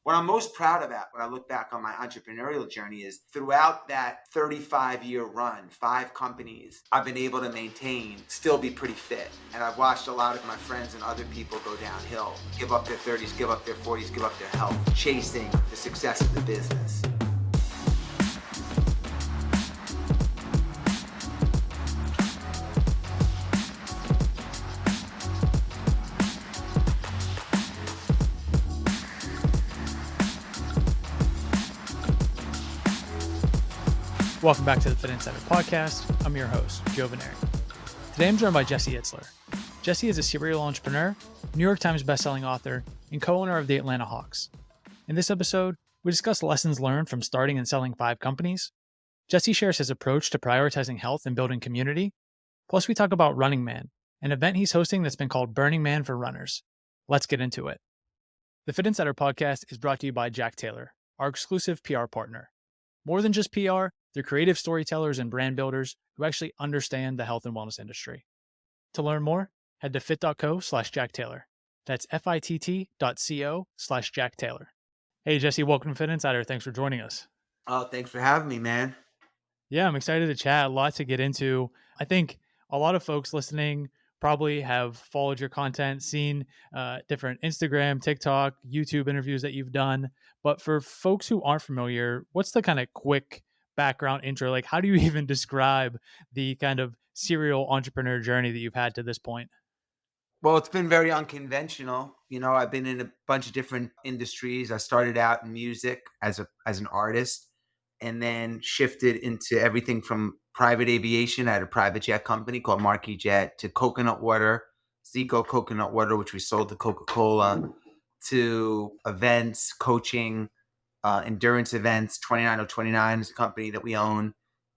What I'm most proud about when I look back on my entrepreneurial journey is throughout that 35-year run, 5 companies, I've been able to maintain, still be pretty fit. And I've watched a lot of my friends and other people go downhill, give up their 30s, give up their 40s, give up their health, chasing the success of the business. Welcome back to the Fitt Insider Podcast. I'm your host, Joe Veneri. Today I'm joined by Jesse Itzler. Jesse is a serial entrepreneur, New York Times bestselling author, and co-owner of the Atlanta Hawks. In this episode, we discuss lessons learned from starting and selling 5 companies. Jesse shares his approach to prioritizing health and building community. Plus, we talk about Running Man, an event he's hosting that's been called Burning Man for Runners. Let's get into it. The Fitt Insider Podcast is brought to you by Jack Taylor, our exclusive PR partner. More than just PR, they're creative storytellers and brand builders who actually understand the health and wellness industry. To learn more, head to fitt.co/Jack Taylor. That's fitt.co/Jack Taylor. Hey, Jesse, welcome to Fitt Insider. Thanks for joining us. Oh, thanks for having me, man. Yeah, I'm excited to chat. A lot to get into. I think a lot of folks listening probably have followed your content, seen different Instagram, TikTok, YouTube interviews that you've done. But for folks who aren't familiar, what's the kind of quick background intro? Like, how do you even describe the kind of serial entrepreneur journey that you've had to this point? Well, it's been very unconventional. I've been in a bunch of different industries. I started out in music as an artist, and then shifted into everything from private aviation. I had a private jet company called Marquis Jet, to coconut water, Zico Coconut Water, which we sold to Coca-Cola, to events, coaching, endurance events. 29 is a company that we own.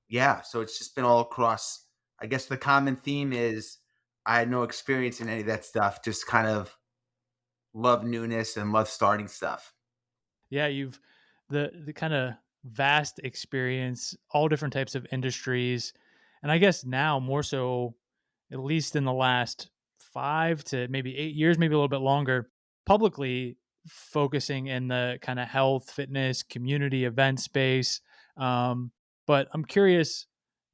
Yeah, so it's just been all across. I guess the common theme is I had no experience in any of that stuff, just kind of love newness and love starting stuff. Yeah, you've the kind of vast experience, all different types of industries. And I guess now more so, at least in the last 5 to maybe 8 years, maybe a little bit longer, publicly focusing in the kind of health, fitness, community event space. But I'm curious,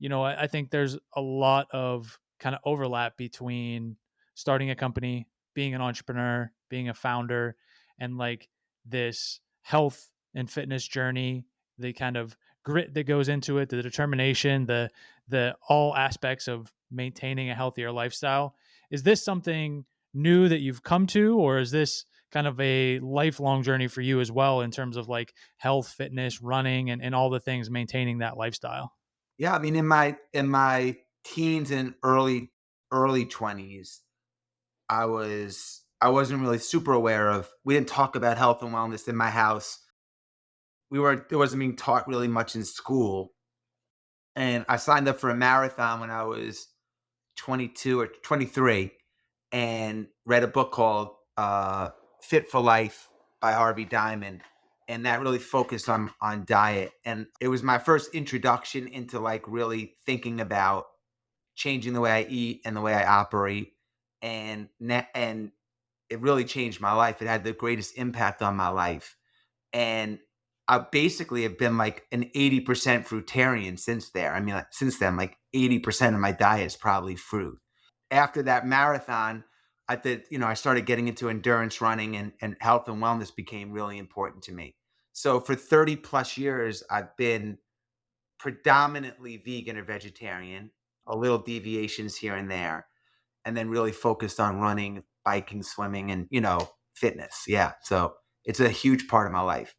I think there's a lot of kind of overlap between starting a company, being an entrepreneur, being a founder, and like this health and fitness journey, the kind of grit that goes into it, the determination, the all aspects of maintaining a healthier lifestyle. Is this something new that you've come to, or is this kind of a lifelong journey for you as well in terms of like health, fitness, running, and all the things maintaining that lifestyle? Yeah, I mean, in my teens and early 20s, I wasn't really super aware of. We didn't talk about health and wellness in my house. It wasn't being taught really much in school. And I signed up for a marathon when I was 22 or 23, and read a book called Fit for Life by Harvey Diamond. And that really focused on diet. And it was my first introduction into like really thinking about changing the way I eat and the way I operate. And it really changed my life. It had the greatest impact on my life. And I basically have been like an 80% fruitarian since there. I mean, since then, like 80% of my diet is probably fruit. After that marathon, I started getting into endurance running, and health and wellness became really important to me. So for 30 plus years, I've been predominantly vegan or vegetarian, a little deviations here and there, and then really focused on running, biking, swimming, and, fitness. Yeah. So it's a huge part of my life.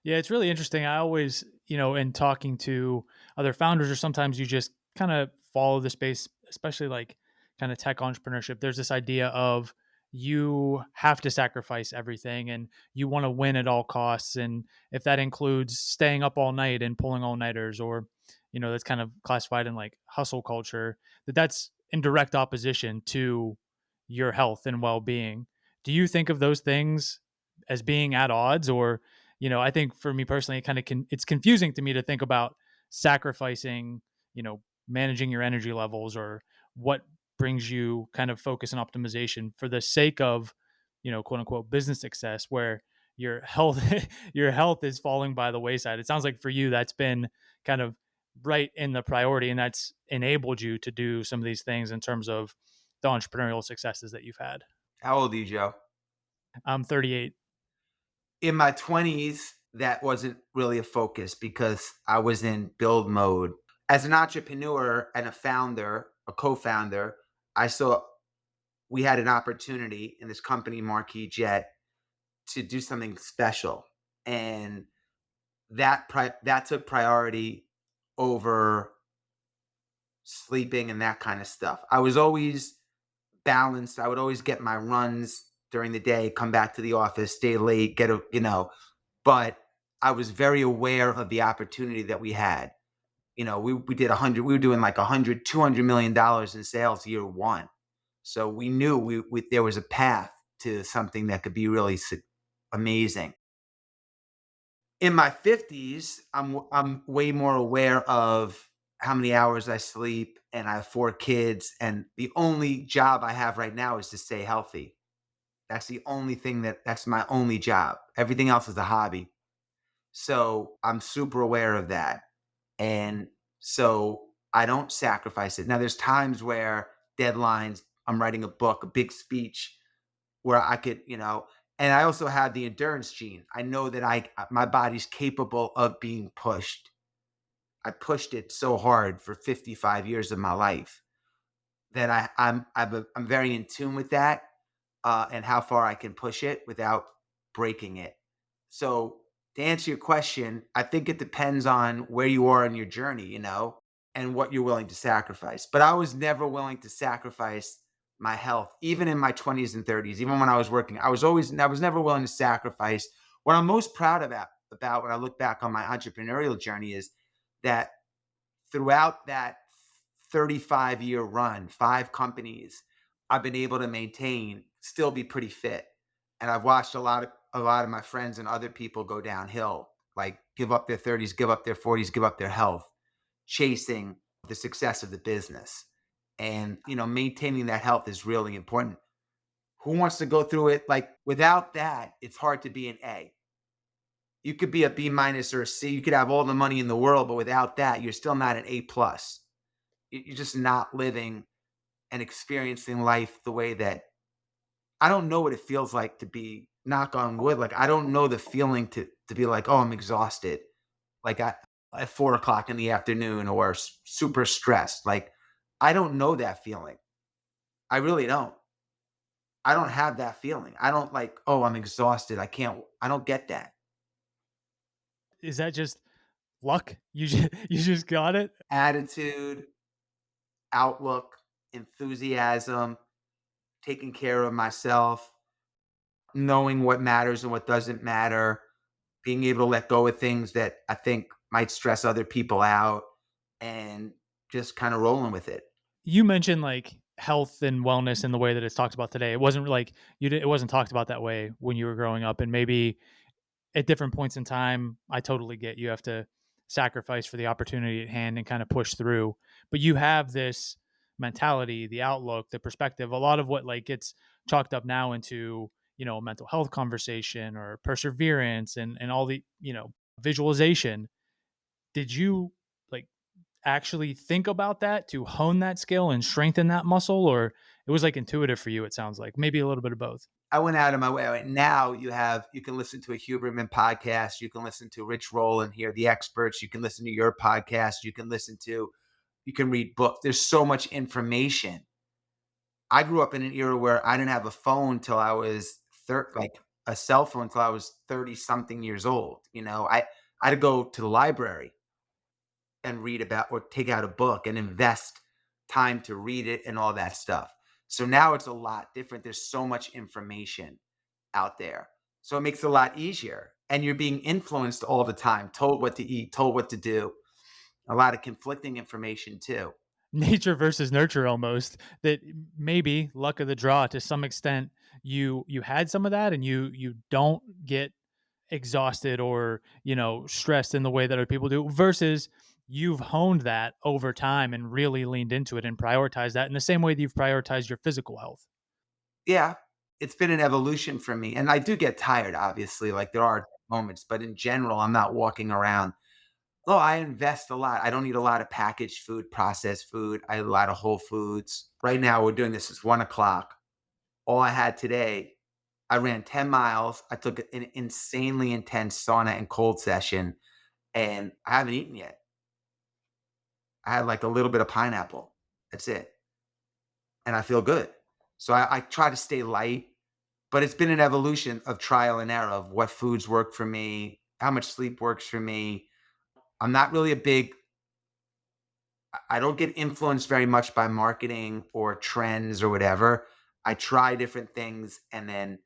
Yeah, it's really interesting. I always, in talking to other founders, or sometimes you just kind of follow the space, especially like kind of tech entrepreneurship. There's this idea of you have to sacrifice everything and you want to win at all costs. And if that includes staying up all night and pulling all nighters, or, that's kind of classified in like hustle culture, that's in direct opposition to your health and well being. Do you think of those things as being at odds, or I think for me personally, it kind of it's confusing to me to think about sacrificing, managing your energy levels, or what brings you kind of focus and optimization for the sake of, quote unquote business success, where your health your health is falling by the wayside. It sounds like for you that's been kind of right in the priority, and that's enabled you to do some of these things in terms of the entrepreneurial successes that you've had. How old are you, Joe? I'm 38. In my 20s, that wasn't really a focus because I was in build mode. As an entrepreneur and a founder, a co-founder, I saw we had an opportunity in this company, Marquis Jet, to do something special. And that took priority over sleeping and that kind of stuff. I was always balanced. I would always get my runs during the day, come back to the office, stay late, but I was very aware of the opportunity that we had. We did 100, we were doing like 100, $200 million in sales year one. So we knew there was a path to something that could be really amazing. In my 50s, I'm way more aware of how many hours I sleep, and I have 4 kids, and the only job I have right now is to stay healthy. That's the only thing that's my only job. Everything else is a hobby. So, I'm super aware of that, and so I don't sacrifice it. Now there's times where deadlines, I'm writing a book, a big speech, where I could, and I also have the endurance gene. I know that my body's capable of being pushed. I pushed it so hard for 55 years of my life that I'm very in tune with that, and how far I can push it without breaking it. So to answer your question, I think it depends on where you are in your journey, and what you're willing to sacrifice. But I was never willing to sacrifice my health, even in my 20s and 30s, even when I was working. I was never willing to sacrifice. What I'm most proud about when I look back on my entrepreneurial journey is that throughout that 35-year run, 5 companies, I've been able to still be pretty fit. And I've watched a lot of my friends and other people go downhill, like give up their 30s, give up their 40s, give up their health, chasing the success of the business. And, maintaining that health is really important. Who wants to go through it? Like without that, it's hard to be an A. You could be a B minus or a C. You could have all the money in the world, but without that, you're still not an A plus. You're just not living and experiencing life the way that I don't know what it feels like to be, knock on wood. Like I don't know the feeling to be like, oh, I'm exhausted. Like at 4 o'clock in the afternoon or super stressed. Like I don't know that feeling. I really don't. I don't have that feeling. I don't like, oh, I'm exhausted. I don't get that. Is that just luck? You just got it? Attitude, outlook, enthusiasm, taking care of myself, knowing what matters and what doesn't matter, being able to let go of things that I think might stress other people out, and just kind of rolling with it. You mentioned like health and wellness in the way that it's talked about today. It wasn't like it wasn't talked about that way when you were growing up, and maybe at different points in time, I totally get you have to sacrifice for the opportunity at hand and kind of push through. But you have this mentality, the outlook, the perspective, a lot of what like gets chalked up now into, a mental health conversation or perseverance and all the, visualization. Did you like actually think about that to hone that skill and strengthen that muscle, or it was like intuitive for you? It sounds like maybe a little bit of both. I went out of my way. Right now, you can listen to a Huberman podcast, you can listen to Rich Roll and hear the experts, you can listen to your podcast, you can read books. There's so much information. I grew up in an era where I didn't have a phone till I was like a cell phone till I was 30 something years old. I had to go to the library and read about or take out a book and invest time to read it and all that stuff. So now it's a lot different. There's so much information out there. So it makes it a lot easier. And you're being influenced all the time, told what to eat, told what to do. A lot of conflicting information too. Nature versus nurture almost, that maybe luck of the draw to some extent. You had some of that and you don't get exhausted or stressed in the way that other people do, versus you've honed that over time and really leaned into it and prioritized that in the same way that you've prioritized your physical health. Yeah. it's been an evolution for me, and I do get tired, obviously, like, there are moments, but in general, I'm not walking around. Oh, I invest a lot. I don't eat a lot of packaged food, processed food. I eat a lot of whole foods. Right now, we're doing this, it's 1 o'clock. All I had today, I ran 10 miles. I took an insanely intense sauna and cold session, and I haven't eaten yet. I had, like, a little bit of pineapple. That's it, and I feel good. So I try to stay light, but it's been an evolution of trial and error of what foods work for me, how much sleep works for me. I'm not really a big I don't get influenced very much by marketing or trends or whatever. I try different things, and then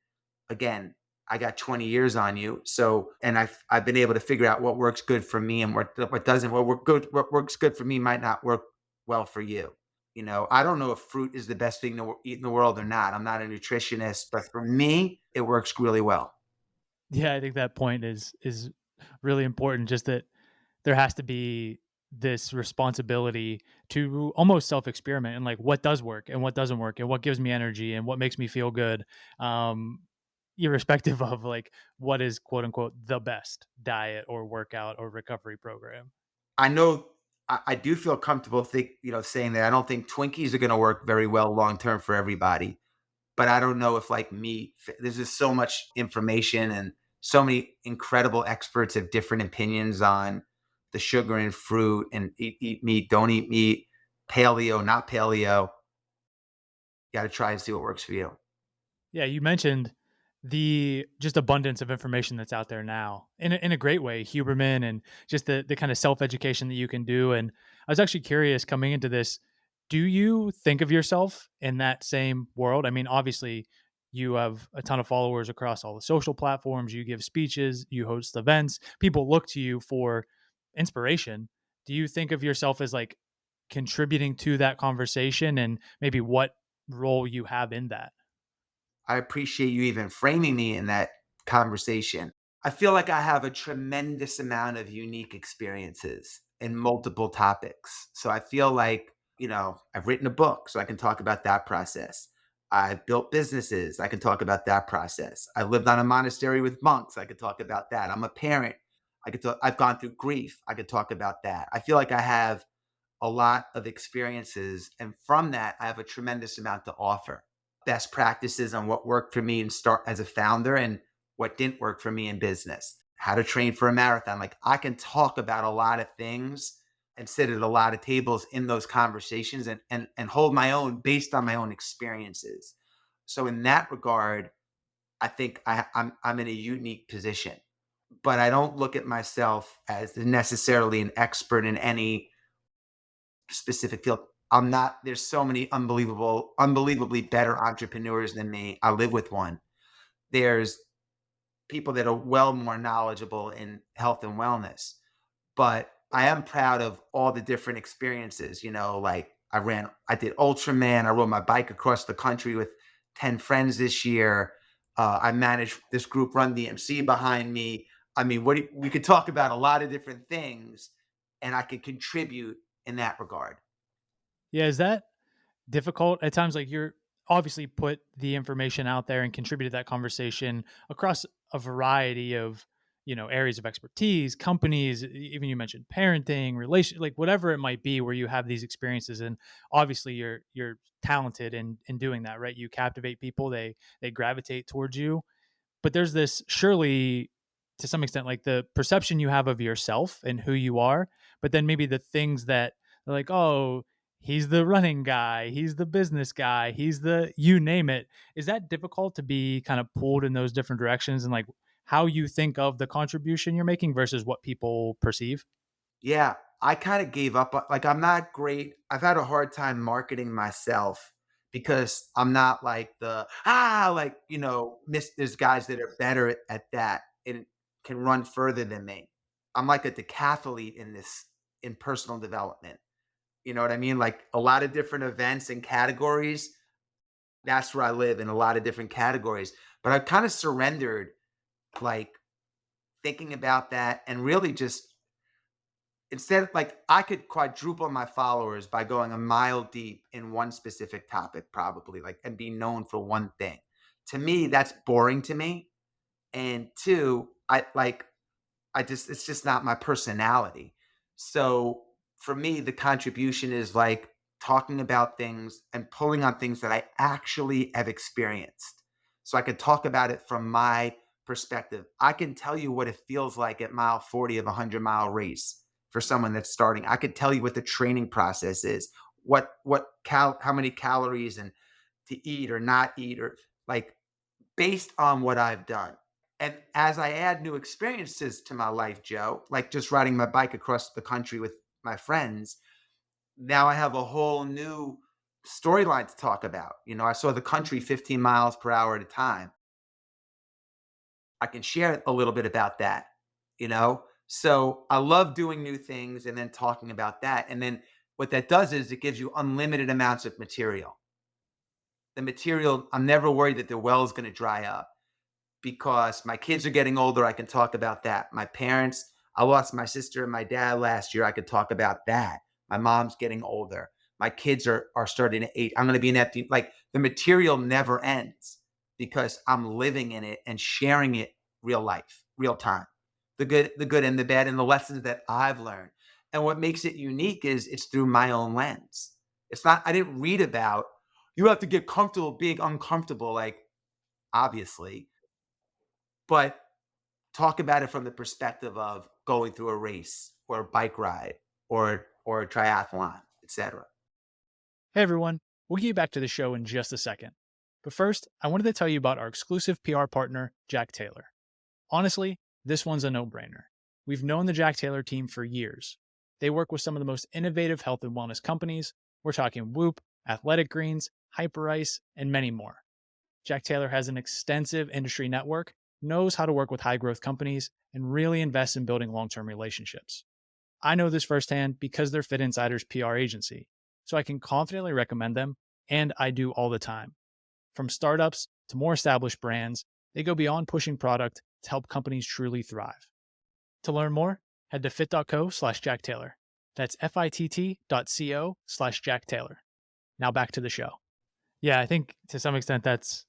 again, I got 20 years on you. So, and I've been able to figure out what works good for me and what doesn't. What works good for me might not work well for you. I don't know if fruit is the best thing to eat in the world or not. I'm not a nutritionist, but for me, it works really well. Yeah, I think that point is really important. Just that there has to be this responsibility to almost self-experiment and like what does work and what doesn't work and what gives me energy and what makes me feel good, um, irrespective of like what is quote unquote the best diet or workout or recovery program. I know I do feel comfortable saying that I don't think Twinkies are going to work very well long term for everybody. But I don't know if like me, there's just so much information and so many incredible experts have different opinions on the sugar in fruit and eat meat, don't eat meat, paleo, not paleo. Got to try and see what works for you. Yeah, you mentioned the just abundance of information that's out there now in a great way, Huberman and just the kind of self education that you can do. And I was actually curious coming into this, do you think of yourself in that same world? I mean, obviously, you have a ton of followers across all the social platforms, you give speeches, you host events, people look to you for inspiration. Do you think of yourself as like contributing to that conversation and maybe what role you have in that? I appreciate you even framing me in that conversation. I feel like I have a tremendous amount of unique experiences in multiple topics. So I feel like, I've written a book, so I can talk about that process. I've built businesses. I can talk about that process. I lived on a monastery with monks. I could talk about that. I'm a parent. I've gone through grief. I could talk about that. I feel like I have a lot of experiences. And from that, I have a tremendous amount to offer. Best practices on what worked for me and start as a founder and what didn't work for me in business, how to train for a marathon. Like I can talk about a lot of things and sit at a lot of tables in those conversations and hold my own based on my own experiences. So in that regard, I think I'm in a unique position, but I don't look at myself as necessarily an expert in any specific field. I'm not There's so many unbelievably better entrepreneurs than me. I live with one. There's people that are well more knowledgeable in health and wellness, but I am proud of all the different experiences, like I did Ultraman, I rode my bike across the country with 10 friends this year. I managed this group Run DMC behind me. I mean, we could talk about a lot of different things and I could contribute in that regard. Yeah, is that difficult at times? Like you're obviously put the information out there and contributed that conversation across a variety of areas of expertise, companies, even you mentioned parenting, relation, like whatever it might be, where you have these experiences, and obviously you're talented in doing that, right? You captivate people, they gravitate towards you, but there's this surely to some extent like the perception you have of yourself and who you are, but then maybe the things that they're like, oh, he's the running guy, he's the business guy, he's the you name it. Is that difficult to be kind of pulled in those different directions and like how you think of the contribution you're making versus what people perceive? Yeah, I kinda gave up on like, I'm not great I've had a hard time marketing myself because I'm not like miss there's guys that are better at that and can run further than me. I'm like a decathlete in personal development. You know what I mean? Like, a lot of different events and categories, that's where I live in a lot of different categories, but I've kinda surrendered, like, thinking about that and really just instead of like I could quadruple my followers by going a mile deep in one specific topic, probably like and be known for one thing. to me, that's boring to me. And two, I just it's just not my personality. So for me, the contribution is like talking about things and pulling on things that I actually have experienced. So I could talk about it from my perspective. I can tell you what it feels like at mile 40 of a 100-mile race for someone that's starting. I could tell you what the training process is, how many calories and to eat or not eat, or like based on what I've done. And as I add new experiences to my life, Joe, like just riding my bike across the country with my friends, now I have a whole new storyline to talk about. I saw the country 15 miles per hour at a time. I can share a little bit about that, you know? So I love doing new things and then talking about that. And then what that does is it gives you unlimited amounts of material. The material, I'm never worried that the well is going to dry up because my kids are getting older. I can talk about that. My parents, I lost my sister and my dad last year. I could talk about that. My mom's getting older. My kids are starting to age. I'm going to be an empty, like the material never ends because I'm living in it and sharing it real life, real time. The good and the bad and the lessons that I've learned. And what makes it unique is it's through my own lens. It's not, I didn't read about you have to get comfortable being uncomfortable, like obviously, but talk about it from the perspective of going through a race or a bike ride or a triathlon, etc. Hey everyone, we'll get you back to the show in just a second. But first, I wanted to tell you about our exclusive PR partner, Jack Taylor. Honestly, this one's a no brainer. We've known the Jack Taylor team for years. They work with some of the most innovative health and wellness companies. We're talking Whoop, Athletic Greens, Hyperice, and many more. Jack Taylor has an extensive industry network, knows how to work with high growth companies, and really invests in building long term relationships. I know this firsthand because they're Fit Insider's PR agency, so I can confidently recommend them, and I do all the time. From startups to more established brands, they go beyond pushing product to help companies truly thrive. To learn more, head to fit.co/Jack Taylor. That's FITT.co/Jack Taylor. Now back to the show. Yeah, I think to some extent that's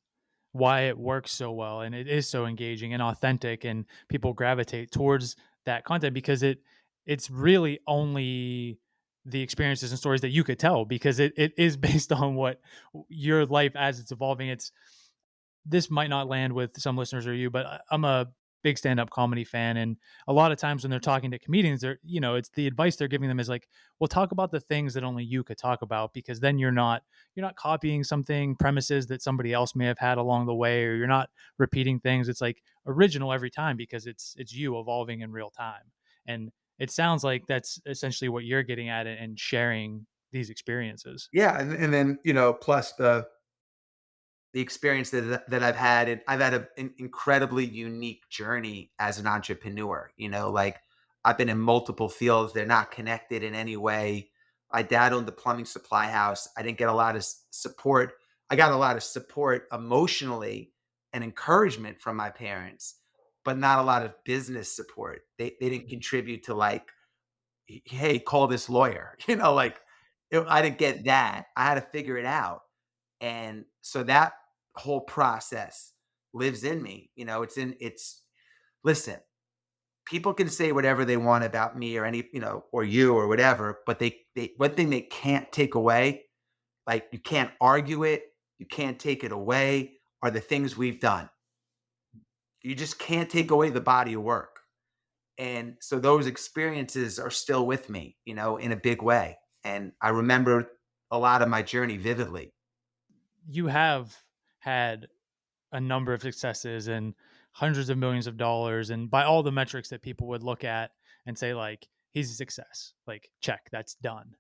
why it works so well and it is so engaging and authentic and people gravitate towards that content because it's really only the experiences and stories that you could tell because it is based on what your life as it's evolving. It's this might not land with some listeners or you, but I'm a big stand-up comedy fan, and a lot of times when they're talking to comedians, they're it's the advice they're giving them is like, well, talk about the things that only you could talk about because then you're not copying something premises that somebody else may have had along the way, or you're not repeating things. It's like original every time because it's you evolving in real time, and it sounds like that's essentially what you're getting at and sharing these experiences. Yeah, and then plus the experience that I've had, and I've had an incredibly unique journey as an entrepreneur. Like I've been in multiple fields; they're not connected in any way. My dad owned the plumbing supply house. I didn't get a lot of support. I got a lot of support emotionally and encouragement from my parents, but not a lot of business support. They didn't contribute to like, hey, call this lawyer. I didn't get that. I had to figure it out. And so that whole process lives in me. Listen, people can say whatever they want about me or or you or whatever, but they one thing they can't take away, like you can't argue it, you can't take it away, are the things we've done. You just can't take away the body of work. And so those experiences are still with me, in a big way. And I remember a lot of my journey vividly. You have had a number of successes and hundreds of millions of dollars and by all the metrics that people would look at and say like he's a success, like check, that's done.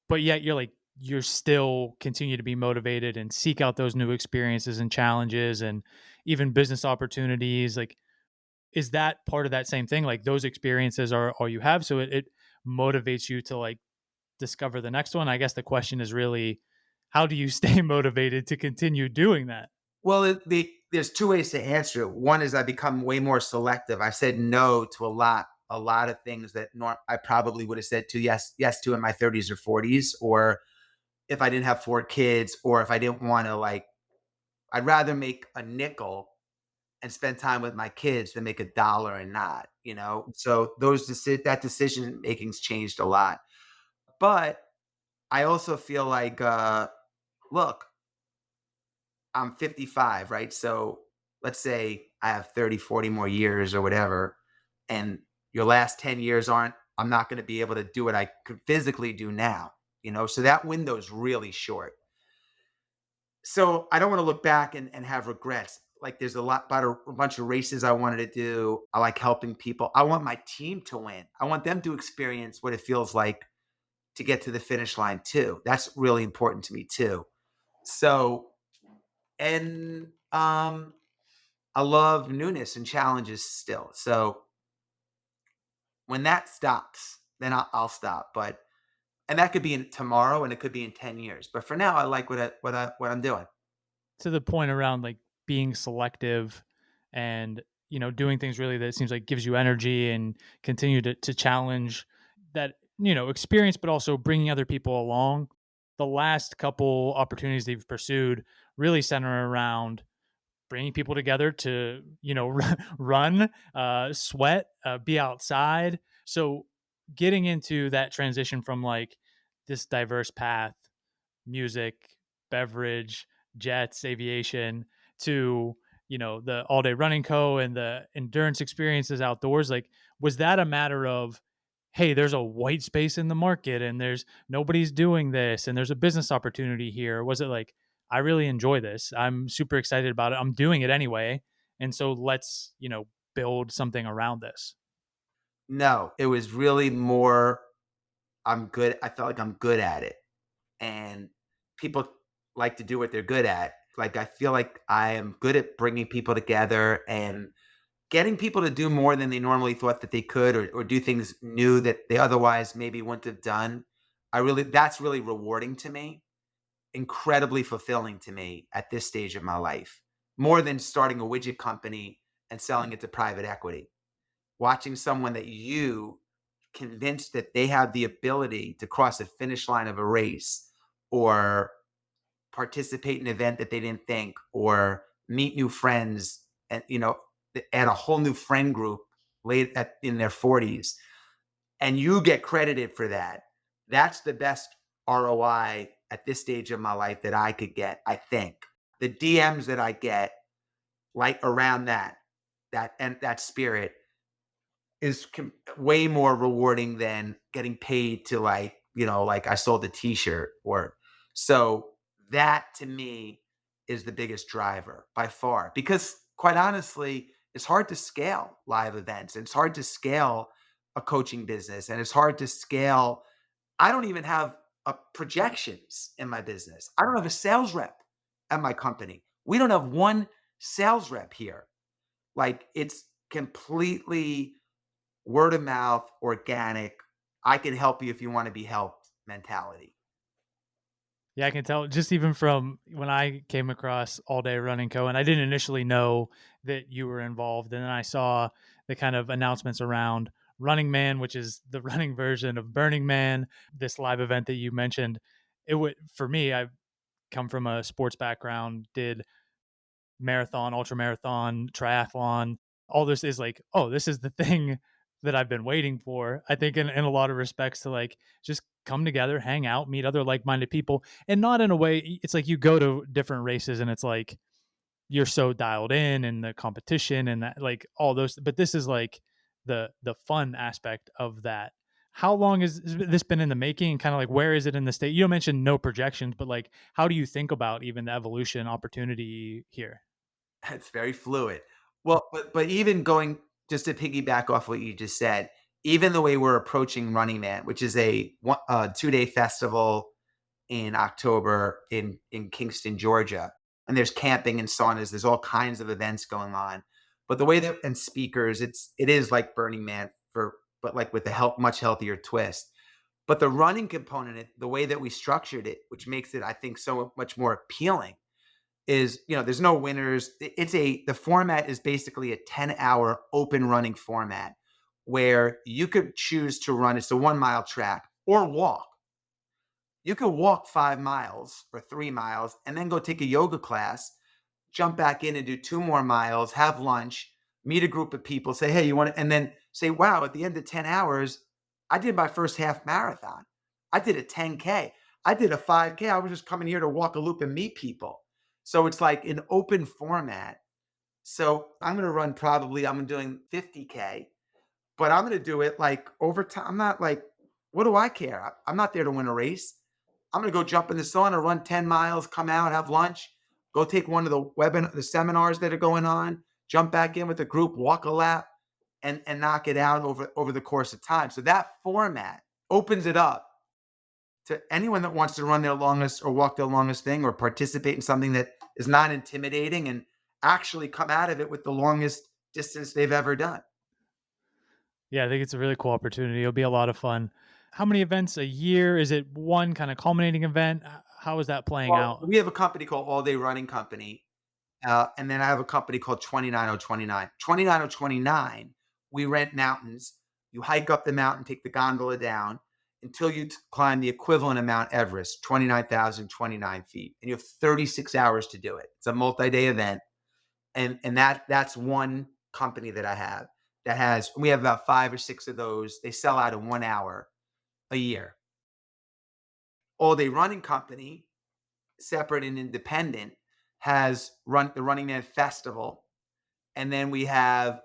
But yet you're still continue to be motivated and seek out those new experiences and challenges and even business opportunities. Like is that part of that same thing, like those experiences are all you have, so it motivates you to like discover the next one? I guess the question is really, how do you stay motivated to continue doing that? Well, there's two ways to answer it. One is I become way more selective. I said no to a lot of things that I probably would have said to yes to in my 30s or 40s, or if I didn't have four kids, or if I didn't want to like I'd rather make a nickel and spend time with my kids than make a dollar and not, you know? So that decision making's changed a lot. But I also feel like, look, I'm 55, right? So let's say I have 30, 40 more years or whatever, and your last 10 years aren't, I'm not going to be able to do what I could physically do now, you know? So that window's really short. So I don't want to look back and have regrets. Like there's about a bunch of races I wanted to do. I like helping people. I want my team to win. I want them to experience what it feels like to get to the finish line too. That's really important to me too. So, and I love newness and challenges still. So when that stops, then I'll stop. But and that could be in tomorrow, and it could be in 10 years. But for now, I like what I'm doing. To the point around like being selective and doing things really that seems like gives you energy and continue to challenge that experience, but also bringing other people along. The last couple opportunities that you've pursued really center around bringing people together to run, sweat, be outside. So getting into that transition from like this diverse path, music, beverage, jets, aviation, to the all day running co and the endurance experiences outdoors. Like, was that a matter of, hey, there's a white space in the market and there's nobody's doing this and there's a business opportunity here? Or was it like, I really enjoy this, I'm super excited about it, I'm doing it anyway, and so let's build something around this? No, it was really more I'm good. I felt like I'm good at it. And people like to do what they're good at. Like I feel like I am good at bringing people together and getting people to do more than they normally thought that they could, or do things new that they otherwise maybe wouldn't have done. That's really rewarding to me, incredibly fulfilling to me at this stage of my life, more than starting a widget company and selling it to private equity. Watching someone that you convinced that they have the ability to cross a finish line of a race, or participate in an event that they didn't think, or meet new friends, and add a whole new friend group in their 40s, and you get credited for that. That's the best ROI at this stage of my life that I could get. I think the DMs that I get, like around that spirit, is way more rewarding than getting paid to, like, like I sold a t-shirt. Or so that to me is the biggest driver by far, because quite honestly, it's hard to scale live events, and it's hard to scale a coaching business, and it's hard to scale. I don't even have projections in my business. I don't have a sales rep at my company. We don't have one sales rep here. Like, it's completely word of mouth, organic. I can help you if you want to be helped mentality. Yeah, I can tell just even from when I came across All Day Running Co. And I didn't initially know that you were involved. And then I saw the kind of announcements around Running Man, which is the running version of Burning Man, this live event that you mentioned. It would, for me, I come from a sports background, did marathon, ultra marathon, triathlon. All this is like, oh, this is the thing that I've been waiting for. I think in a lot of respects, to like just come together, hang out, meet other like minded people, and not in a way. It's like you go to different races and it's like you're so dialed in and the competition and that like all those. But this is like the fun aspect of that. How long has this been in the making? And kind of like where is it in the state? You mentioned no projections, but like how do you think about even the evolution opportunity here? It's very fluid. Well, but even going, just to piggyback off what you just said, even the way we're approaching Running Man, which is a 2-day festival in October in Kingston, Georgia, and there's camping and saunas. There's all kinds of events going on. But the way that, and speakers, it is like Burning Man, but like with a much healthier twist. But the running component, the way that we structured it, which makes it, I think, so much more appealing, is, there's no winners. The format is basically a 10-hour open running format where you could choose to run. It's a 1 mile track, or walk. You could walk 5 miles or 3 miles and then go take a yoga class, jump back in and do 2 more miles, have lunch, meet a group of people, say, "Hey, you want to," and then say, "Wow, at the end of 10 hours, I did my first half marathon. I did a 10K. I did a 5K. I was just coming here to walk a loop and meet people." So it's like an open format. So I'm doing 50K, but I'm gonna do it like over time. I'm not like, what do I care? I'm not there to win a race. I'm gonna go jump in the sauna, run 10 miles, come out, have lunch, go take one of the seminars that are going on, jump back in with the group, walk a lap, and knock it out over the course of time. So that format opens it up to anyone that wants to run their longest or walk their longest thing or participate in something that is not intimidating and actually come out of it with the longest distance they've ever done. Yeah, I think it's a really cool opportunity. It'll be a lot of fun. How many events a year? Is it one kind of culminating event? How is that playing Well, out? we have a company called All Day Running Company. And then I have a company called 29029. 29029, we rent mountains. You hike up the mountain, take the gondola down until you climb the equivalent of Mount Everest, 29,029 feet. And you have 36 hours to do it. It's a multi-day event. And that's one company that I have that has, we have about 5 or 6 of those. They sell out in 1 hour a year. All Day Running Company, separate and independent, has run the Running Man Festival. And then we have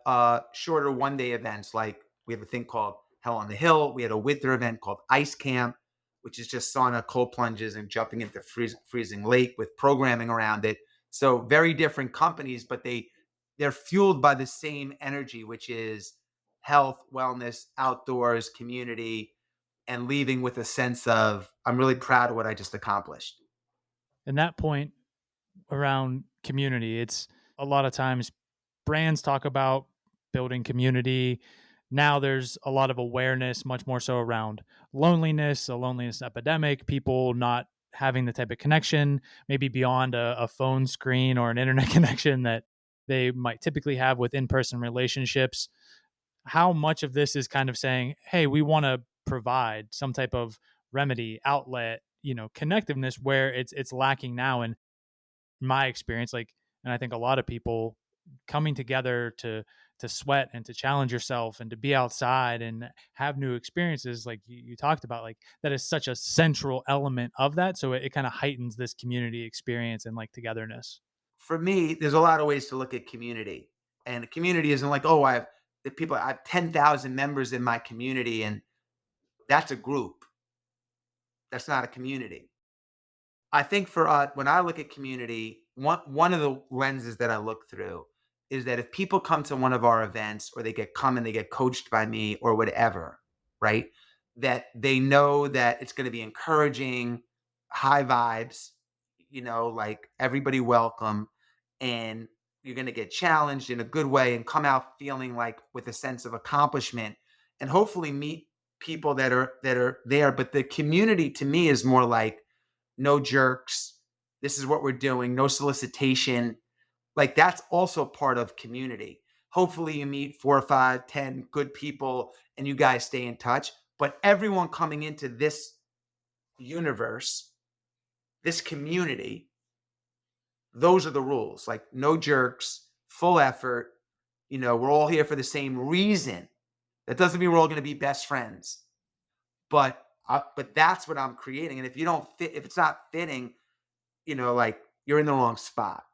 shorter 1 day events. Like we have a thing called Hell on the Hill. We had a winter event called Ice Camp, which is just sauna, cold plunges, and jumping into freezing lake with programming around it. So very different companies, but they're fueled by the same energy, which is health, wellness, outdoors, community, and leaving with a sense of I'm really proud of what I just accomplished. And that point around community, it's a lot of times brands talk about building community. Now there's a lot of awareness, much more so around loneliness, a loneliness epidemic, people not having the type of connection, maybe beyond a phone screen or an internet connection that they might typically have with in person relationships. How much of this is kind of saying, hey, we want to provide some type of remedy, outlet, connectiveness where it's lacking now? And my experience, like, and I think a lot of people coming together to sweat and to challenge yourself and to be outside and have new experiences, like you talked about, like that is such a central element of that. So it kind of heightens this community experience and like togetherness. For me, there's a lot of ways to look at community. And a community isn't like, oh, I have 10,000 members in my community, and that's a group. That's not a community. I think for when I look at community, one of the lenses that I look through is that if people come to one of our events or they get coached by me or whatever, right? That they know that it's going to be encouraging, high vibes, like everybody welcome, and you're going to get challenged in a good way and come out feeling like with a sense of accomplishment and hopefully meet people that are there. But the community to me is more like no jerks. This is what we're doing. No solicitation. Like that's also part of community. Hopefully you meet 4 or 5, 10 good people and you guys stay in touch. But everyone coming into this universe, this community, those are the rules. Like no jerks, full effort. We're all here for the same reason. That doesn't mean we're all going to be best friends. But that's what I'm creating. And if you don't fit, if it's not fitting, like you're in the wrong spot.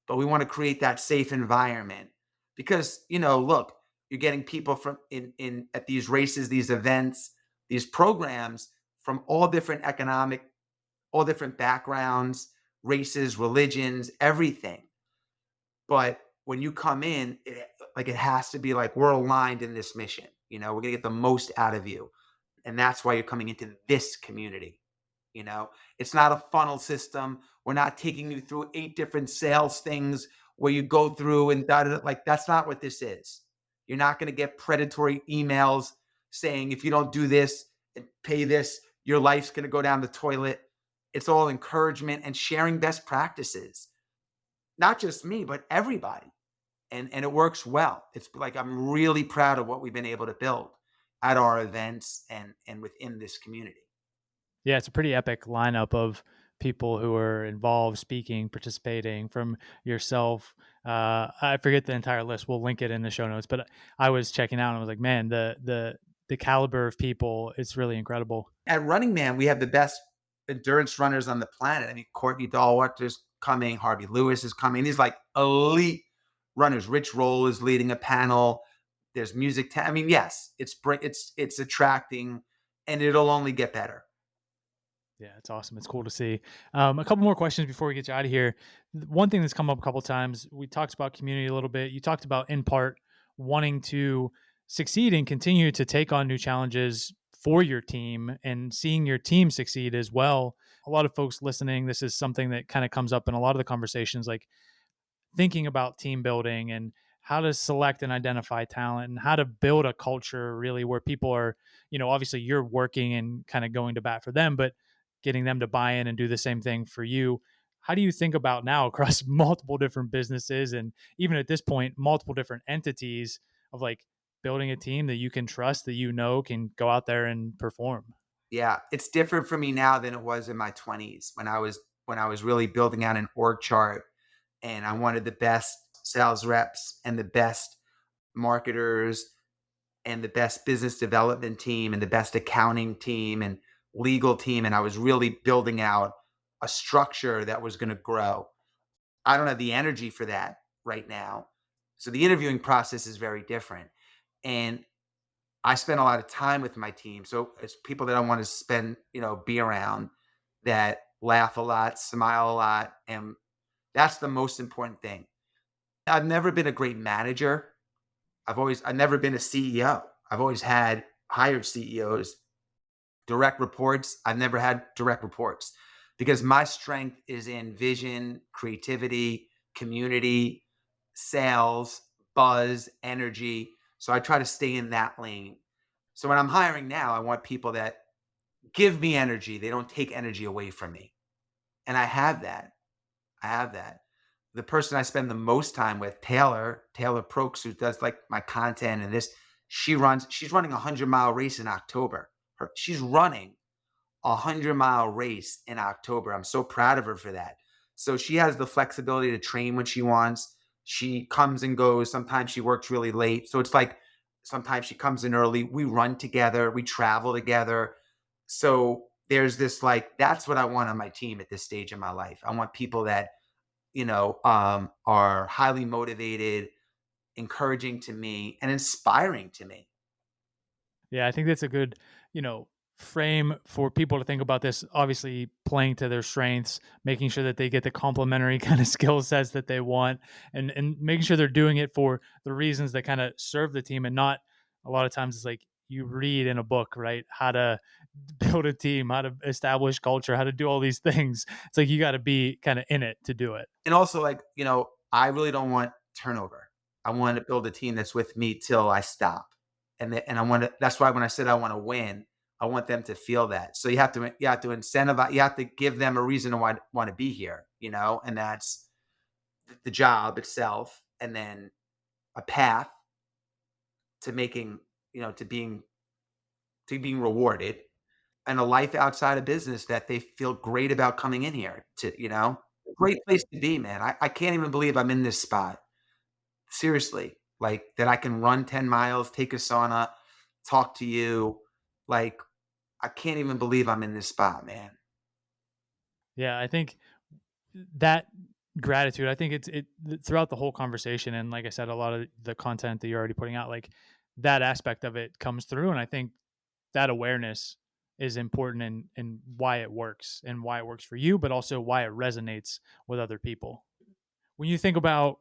But we want to create that safe environment because, look, you're getting people from in at these races, these events, these programs from all different backgrounds, races, religions, everything. But when you come in, it has to be like we're aligned in this mission. We're gonna get the most out of you, and that's why you're coming into this community. You know, it's not a funnel system. We're not taking you through 8 different sales things where you go through and da, da, da. Like that's not what this is. You're not going to get predatory emails saying if you don't do this and pay this, your life's going to go down the toilet. It's all encouragement and sharing best practices. Not just me, but everybody. And it works well. It's like I'm really proud of what we've been able to build at our events and within this community. Yeah, it's a pretty epic lineup of people who are involved, speaking, participating, from yourself. I forget the entire list. We'll link it in the show notes. But I was checking out and I was like, man, the caliber of people, it's really incredible. At Running Man, we have the best endurance runners on the planet. I mean, Courtney Dahlwater's coming, Harvey Lewis is coming. These like elite runners. Rich Roll is leading a panel. There's music. I mean, yes, it's attracting, and it'll only get better. Yeah, it's awesome. It's cool to see. A couple more questions before we get you out of here. One thing that's come up a couple times, we talked about community a little bit. You talked about, in part, wanting to succeed and continue to take on new challenges for your team and seeing your team succeed as well. A lot of folks listening, this is something that kind of comes up in a lot of the conversations, like thinking about team building and how to select and identify talent and how to build a culture really where people are, obviously you're working and kind of going to bat for them, but getting them to buy in and do the same thing for you. How do you think about now across multiple different businesses and even at this point, multiple different entities of like building a team that you can trust, that can go out there and perform? Yeah, it's different for me now than it was in my 20s when I was really building out an org chart and I wanted the best sales reps and the best marketers and the best business development team and the best accounting team and legal team. And I was really building out a structure that was going to grow. I don't have the energy for that right now. So the interviewing process is very different. And I spend a lot of time with my team. So it's people that I want to spend, be around that laugh a lot, smile a lot. And that's the most important thing. I've never been a great manager. I've never been a CEO. I've always had hired CEOs, direct reports. I've never had direct reports because my strength is in vision, creativity, community, sales, buzz, energy. So I try to stay in that lane. So when I'm hiring now, I want people that give me energy. They don't take energy away from me. And I have that. I have that. The person I spend the most time with, Taylor Prokes, who does like my content and this, she's running a 100-mile race in October. She's running a 100-mile race in October. I'm so proud of her for that. So she has the flexibility to train when she wants. She comes and goes. Sometimes she works really late. So it's like sometimes she comes in early. We run together, we travel together. So there's this like, that's what I want on my team at this stage in my life. I want people that are highly motivated, encouraging to me, and inspiring to me. Yeah, I think that's a good, you know, frame for people to think about this. Obviously, playing to their strengths, making sure that they get the complementary kind of skill sets that they want, and making sure they're doing it for the reasons that kind of serve the team, and not a lot of times it's like you read in a book, right? How to build a team, how to establish culture, how to do all these things. It's like you got to be kind of in it to do it. And also, like, I really don't want turnover. I want to build a team that's with me till I stop. And I want to, that's why when I said I want to win, I want them to feel that. So you have to incentivize, you have to give them a reason to want to be here, and that's the job itself, and then a path to making, to being rewarded, and a life outside of business that they feel great about coming in here to, great place to be, man. I can't even believe I'm in this spot. Seriously, like that I can run 10 miles, take a sauna, talk to you. Like, I can't even believe I'm in this spot, man. Yeah, I think that gratitude, I think throughout the whole conversation, and like I said, a lot of the content that you're already putting out, like that aspect of it comes through, and I think that awareness is important and why it works and why it works for you, but also why it resonates with other people. When you think about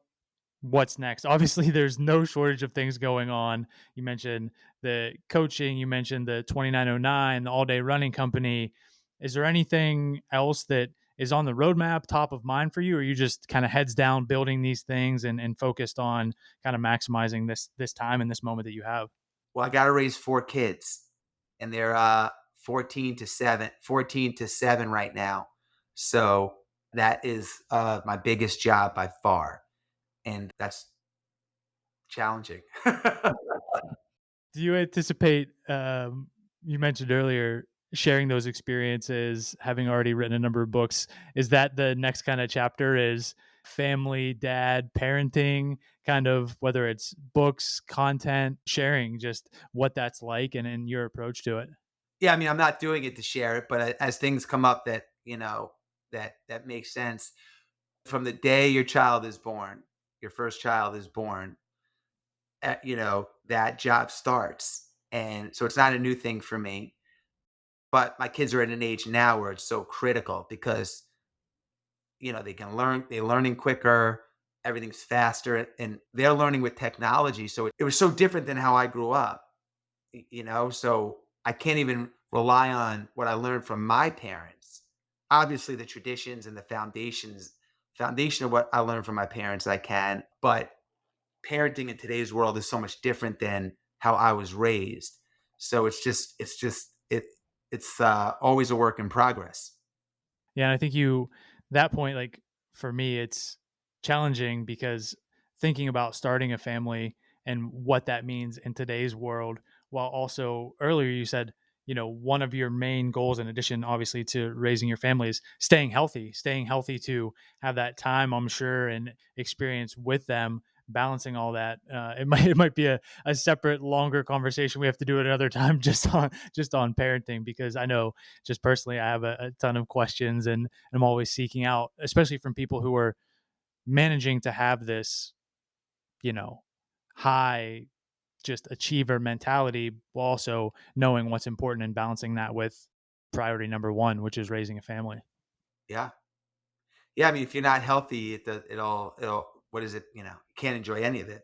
what's next, obviously there's no shortage of things going on. You mentioned the coaching, you mentioned the 2909, the all day running company. Is there anything else that is on the roadmap, top of mind for you, or are you just kind of heads down building these things and focused on kind of maximizing this time and this moment that you have? Well, I got to raise 4 kids, and they're 14 to 7 right now. So that is my biggest job by far, and that's challenging. Do you anticipate, you mentioned earlier sharing those experiences, having already written a number of books, is that the next kind of chapter is family, dad, parenting, kind of whether it's books, content, sharing just what that's like and your approach to it? Yeah, I mean, I'm not doing it to share it, but as things come up that, that makes sense, from the day your child is born, your first child is born, that job starts. And so it's not a new thing for me, but my kids are at an age now where it's so critical because, they can learn, they're learning quicker, everything's faster, and they're learning with technology. So it was so different than how I grew up, so I can't even rely on what I learned from my parents. Obviously, the traditions and the foundation of what I learned from my parents, I can, but parenting in today's world is so much different than how I was raised. So it's always a work in progress. Yeah, and I think that point, like for me, it's challenging because thinking about starting a family and what that means in today's world, while also earlier you said, one of your main goals, in addition, obviously, to raising your family is staying healthy to have that time, I'm sure, and experience with them, balancing all that. It might be a separate, longer conversation we have to do at another time, just on parenting, because I know just personally, I have a ton of questions and I'm always seeking out, especially from people who are managing to have this, you know, high just achiever mentality while also knowing what's important and balancing that with priority number one, which is raising a family. Yeah, yeah. I mean, if you're not healthy, it'll what is it? You can't enjoy any of it.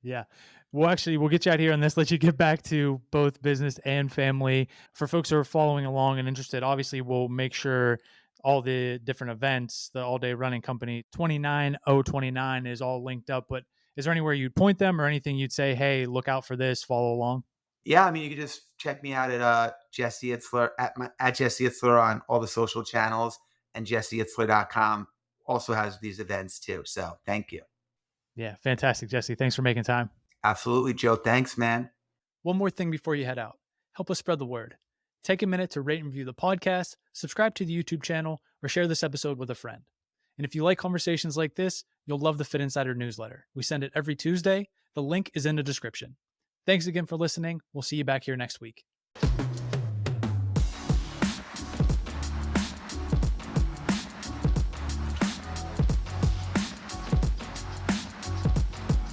Yeah. Well, actually, we'll get you out here on this, let you get back to both business and family. For folks who are following along and interested, obviously, we'll make sure all the different events, the all day running company 29029 is all linked up. But is there anywhere you'd point them or anything you'd say, hey, look out for this, follow along? Yeah, I mean, you can just check me out at Jesse Itzler at Jesse Itzler on all the social channels, and jesseitzler.com also has these events too. So thank you. Yeah, fantastic, Jesse. Thanks for making time. Absolutely, Joe. Thanks, man. One more thing before you head out, help us spread the word. Take a minute to rate and review the podcast, subscribe to the YouTube channel, or share this episode with a friend. And if you like conversations like this, you'll love the Fit Insider newsletter. We send it every Tuesday. The link is in the description. Thanks again for listening. We'll see you back here next week.